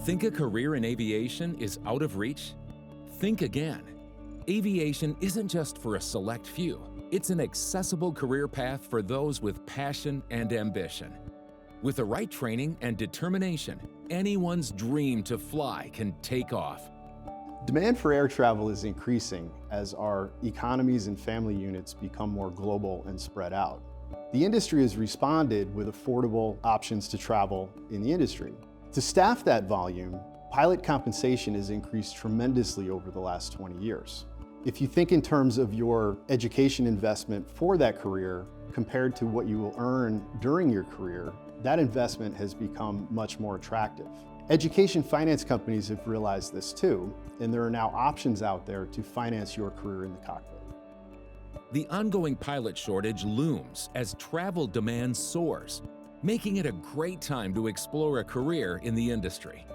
Think a career in aviation is out of reach? Think again. Aviation isn't just for a select few. It's an accessible career path for those with passion and ambition. With the right training and determination, anyone's dream to fly can take off. Demand for air travel is increasing as our economies and family units become more global and spread out. The industry has responded with affordable options to travel in the industry. To staff that volume, pilot compensation has increased tremendously over the last 20 years. If you think in terms of your education investment for that career compared to what you will earn during your career, that investment has become much more attractive. Education finance companies have realized this too, and there are now options out there to finance your career in the cockpit. The ongoing pilot shortage looms as travel demand soars, making it a great time to explore a career in the industry.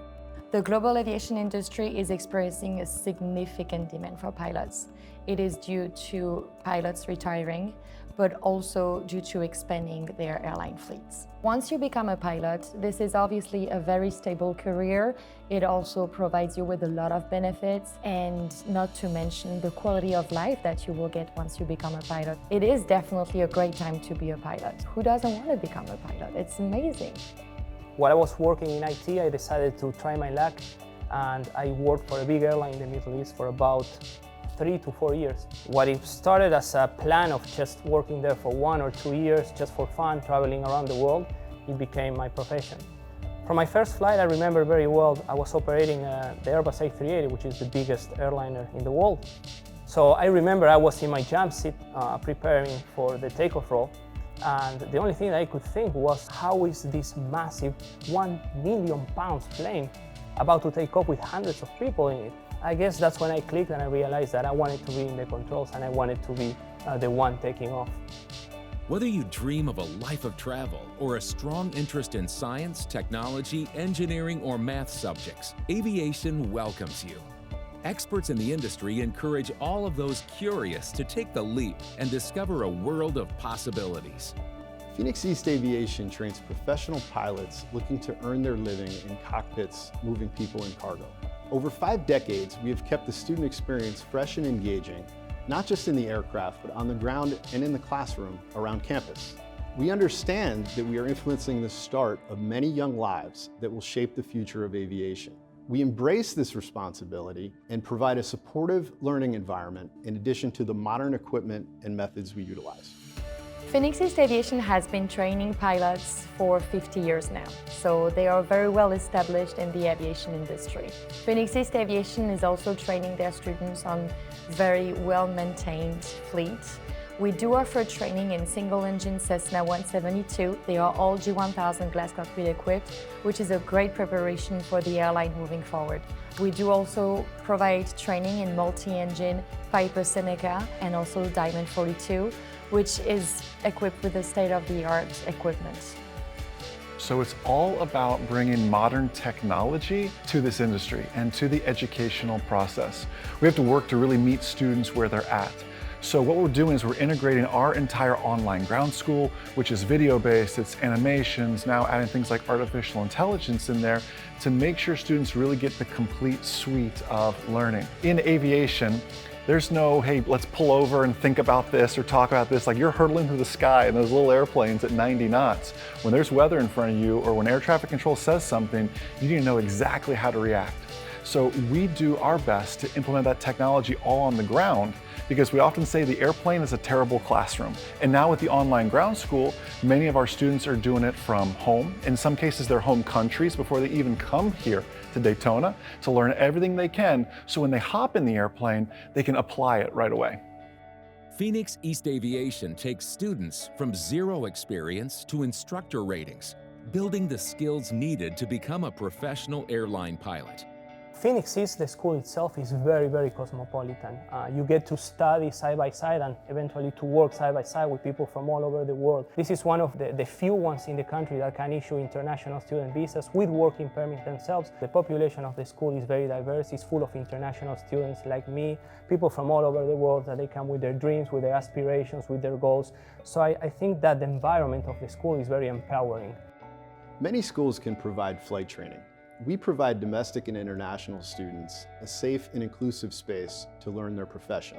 The global aviation industry is experiencing a significant demand for pilots. It is due to pilots retiring, but also due to expanding their airline fleets. Once you become a pilot, this is obviously a very stable career. It also provides you with a lot of benefits, and not to mention the quality of life that you will get once you become a pilot. It is definitely a great time to be a pilot. Who doesn't want to become a pilot? It's amazing. While I was working in IT, I decided to try my luck, and I worked for a big airline in the Middle East for about 3 to 4 years. What it started as a plan of just working there for 1 or 2 years, just for fun, traveling around the world, it became my profession. For my first flight, I remember very well, I was operating the Airbus A380, which is the biggest airliner in the world. So I remember I was in my jump seat preparing for the takeoff roll, and the only thing that I could think was, how is this massive 1 million pounds plane about to take off with hundreds of people in it? I guess that's when I clicked and I realized that I wanted to be in the controls and I wanted to be the one taking off. Whether you dream of a life of travel or a strong interest in science, technology, engineering, or math subjects, aviation welcomes you. Experts in the industry encourage all of those curious to take the leap and discover a world of possibilities. Phoenix East Aviation trains professional pilots looking to earn their living in cockpits, moving people and cargo. Over 5 decades, we have kept the student experience fresh and engaging, not just in the aircraft, but on the ground and in the classroom around campus. We understand that we are influencing the start of many young lives that will shape the future of aviation. We embrace this responsibility and provide a supportive learning environment in addition to the modern equipment and methods we utilize. Phoenix East Aviation has been training pilots for 50 years now, so they are very well established in the aviation industry. Phoenix East Aviation is also training their students on very well-maintained fleet. We do offer training in single-engine Cessna 172. They are all G1000 glass cockpit equipped, which is a great preparation for the airline moving forward. We do also provide training in multi-engine Piper Seneca and also Diamond 42, which is equipped with the state-of-the-art equipment. So it's all about bringing modern technology to this industry and to the educational process. We have to work to really meet students where they're at. So what we're doing is we're integrating our entire online ground school, which is video-based, it's animations, now adding things like artificial intelligence in there to make sure students really get the complete suite of learning. In aviation, there's no, hey, let's pull over and think about this or talk about this. Like, you're hurtling through the sky in those little airplanes at 90 knots. When there's weather in front of you or when air traffic control says something, you need to know exactly how to react. So we do our best to implement that technology all on the ground, because we often say the airplane is a terrible classroom. And now with the online ground school, many of our students are doing it from home. In some cases, their home countries before they even come here to Daytona to learn everything they can, so when they hop in the airplane, they can apply it right away. Phoenix East Aviation takes students from zero experience to instructor ratings, building the skills needed to become a professional airline pilot. Phoenix East, the school itself, is very, very cosmopolitan. You get to study side by side and eventually to work side by side with people from all over the world. This is one of the few ones in the country that can issue international student visas with working permits themselves. The population of the school is very diverse. It's full of international students like me, people from all over the world, that they come with their dreams, with their aspirations, with their goals. So I think that the environment of the school is very empowering. Many schools can provide flight training. We provide domestic and international students a safe and inclusive space to learn their profession.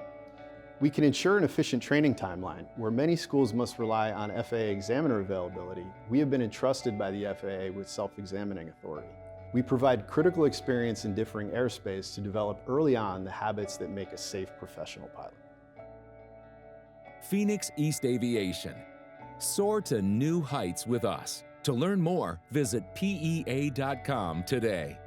We can ensure an efficient training timeline. Where many schools must rely on FAA examiner availability, we have been entrusted by the FAA with self-examining authority. We provide critical experience in differing airspace to develop early on the habits that make a safe professional pilot. Phoenix East Aviation. Soar to new heights with us. To learn more, visit PEA.com today.